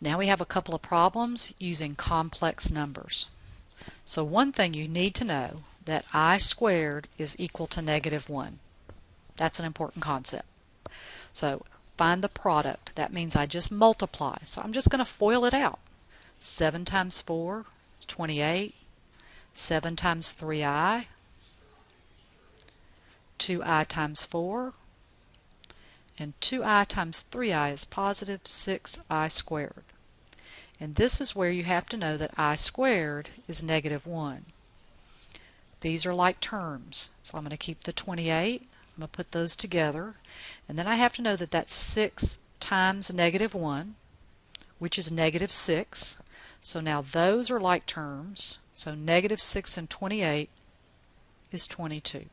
Now we have a couple of problems using complex numbers. So one thing you need to know that I squared is equal to -1. That's an important concept. So find the product. That means I just multiply. So I'm just going to FOIL it out. 7 times 4 is 28. 7 times 3i. 2i times 4. And 2i times 3i is positive 6i squared. And this is where you have to know that I squared is -1. These are like terms. So I'm going to keep the 28. I'm going to put those together. And then I have to know that that's 6 times -1, which is -6. So now those are like terms. So -6 and 28 is 22.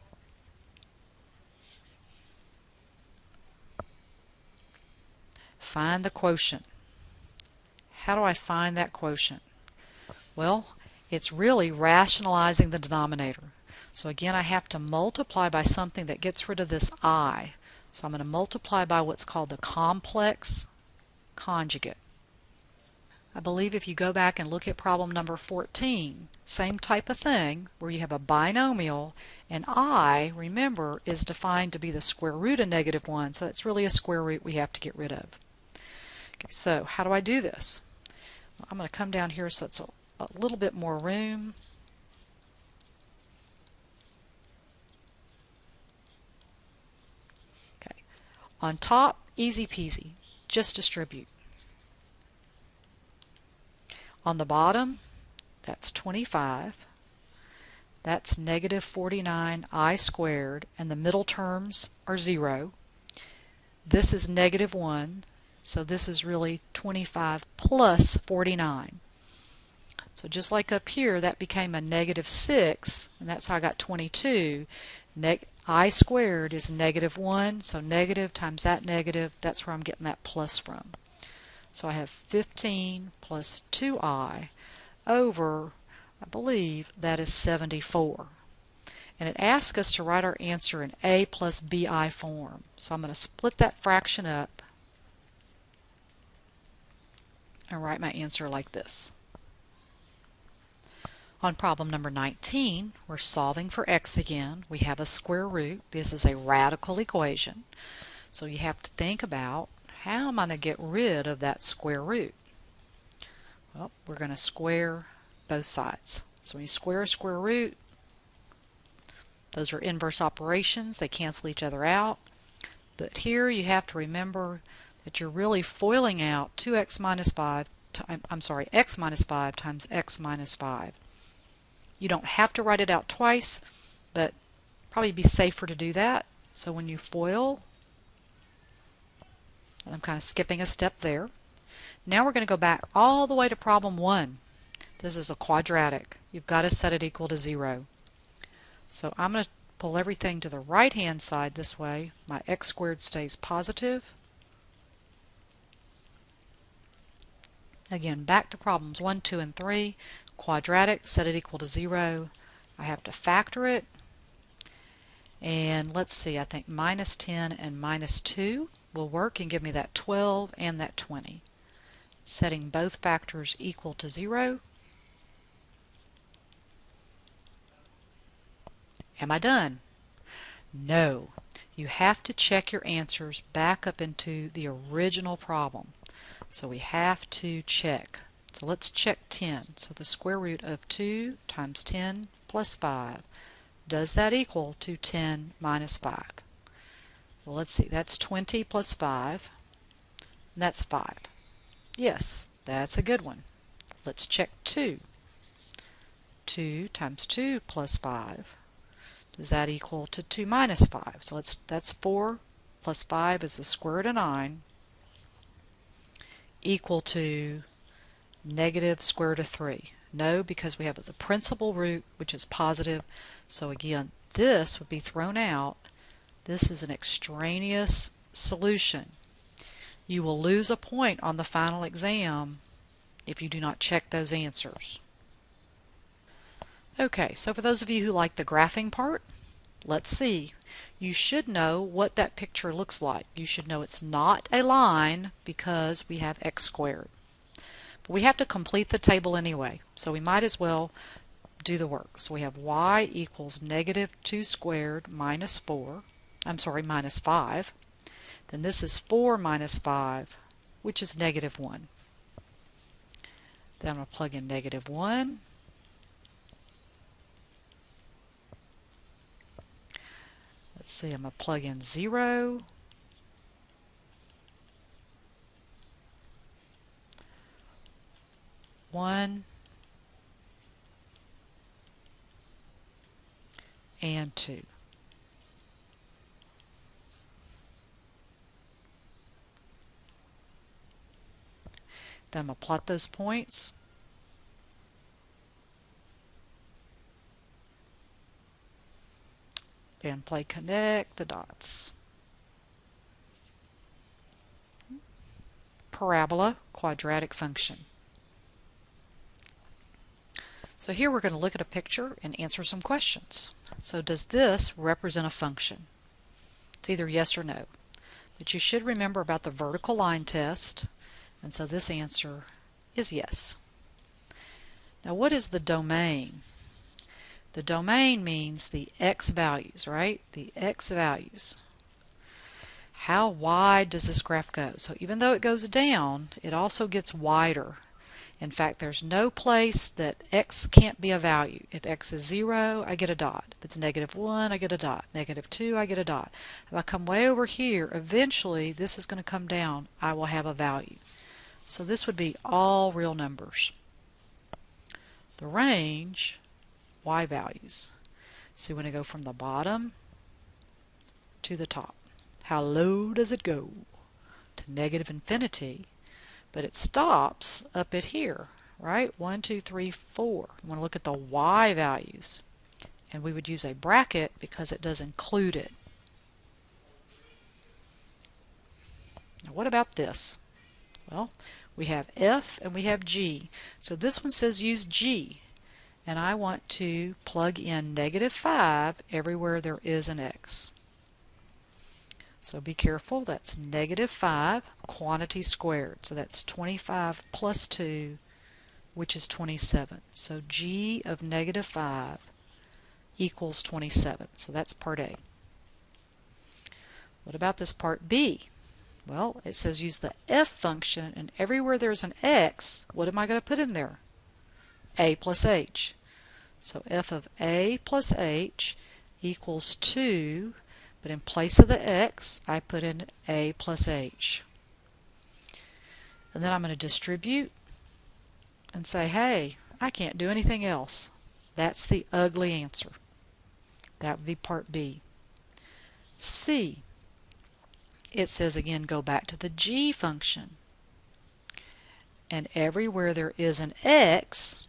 Find the quotient. How do I find that quotient? Well, it's really rationalizing the denominator. So again, I have to multiply by something that gets rid of this I. So I'm going to multiply by what's called the complex conjugate. I believe if you go back and look at problem number 14, same type of thing, where you have a binomial, and I, remember, is defined to be the square root of -1, so it's really a square root we have to get rid of. Okay, so how do I do this? Well, I'm going to come down here so it's a little bit more room. Okay, on top, easy peasy, just distribute. On the bottom, that's 25. That's -49i squared, and the middle terms are 0. This is -1, so this is really 25 plus 49. So just like up here, that became a -6, and that's how I got 22. I squared is -1, so negative times that negative, that's where I'm getting that plus from. So I have 15 plus 2i over, I believe that is 74. And it asks us to write our answer in a plus bi form. So I'm going to split that fraction up and write my answer like this. On problem number 19, we're solving for x again. We have a square root. This is a radical equation. So you have to think about, how am I going to get rid of that square root? Well, we're going to square both sides. So when you square a square root, those are inverse operations. They cancel each other out. But here you have to remember that you're really FOILing out 2x minus 5, x minus 5 times x minus 5. You don't have to write it out twice, but probably be safer to do that. So when you FOIL, and I'm kind of skipping a step there. Now we're going to go back all the way to problem 1. This is a quadratic. You've got to set it equal to 0. So I'm going to pull everything to the right hand side this way. My x squared stays positive. Again, back to problems 1, 2, and 3. Quadratic, set it equal to 0. I have to factor it. And let's see, I think minus 10 and minus 2 will work and give me that 12 and that 20. Setting both factors equal to 0. Am I done? No. You have to check your answers back up into the original problem. So we have to check. So let's check 10. So the square root of 2 times 10 plus 5. Does that equal to 10 minus 5? Well, let's see. That's 20 plus 5. And that's 5. Yes, that's a good one. Let's check 2. 2 times 2 plus 5. Does that equal to 2 minus 5? So that's 4 plus 5 is the square root of 9, equal to negative square root of 3. No, because we have the principal root, which is positive. So again, this would be thrown out. This is an extraneous solution. You will lose a point on the final exam if you do not check those answers. Okay, so for those of you who like the graphing part, let's see. You should know what that picture looks like. You should know it's not a line because we have x squared. We have to complete the table anyway, so we might as well do the work. So we have y equals negative 2 squared minus 4, minus 5. Then this is 4 minus 5, which is negative 1. Then I'm going to plug in negative 1. Let's see, I'm going to plug in 0. One and 2. Then I'm going to plot those points. And connect the dots. Parabola, quadratic function. So here we're going to look at a picture and answer some questions. So does this represent a function? It's either yes or no. But you should remember about the vertical line test, and so this answer is yes. Now what is the domain? The domain means the x values, right? The x values. How wide does this graph go? So even though it goes down, it also gets wider. In fact, there's no place that x can't be a value. If x is 0, I get a dot. If it's negative 1, I get a dot. Negative 2, I get a dot. If I come way over here, eventually this is going to come down. I will have a value. So this would be all real numbers. The range, y values. So when I go from the bottom to the top. How low does it go? To negative infinity. But it stops up at here, right? 1, 2, 3, 4. You want to look at the y values. And we would use a bracket because it does include it. Now what about this? Well, we have f and we have g. So this one says use g. And I want to plug in negative 5 everywhere there is an x. So be careful, that's negative 5, quantity squared. So that's 25 plus 2, which is 27. So g of negative 5 equals 27. So that's part A. What about this part B? Well, it says use the f function, and everywhere there's an x, what am I going to put in there? A plus h. So f of a plus h equals 2. But in place of the x, I put in a plus h. And then I'm going to distribute and say, hey, I can't do anything else. That's the ugly answer. That would be part B. C. It says again, go back to the g function. And everywhere there is an x,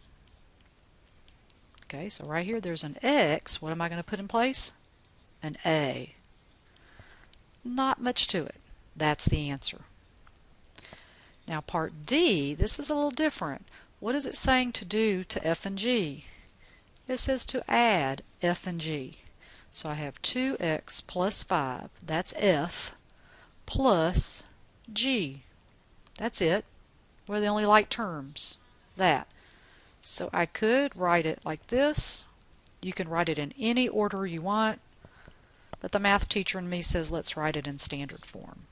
okay, so right here there's an x, what am I going to put in place? An a. Not much to it. That's the answer. Now part D, this is a little different. What is it saying to do to f and g? It says to add f and g. So I have 2x plus 5, that's f, plus g. That's it. What are the only like terms? That. So I could write it like this. You can write it in any order you want. But the math teacher in me says let's write it in standard form.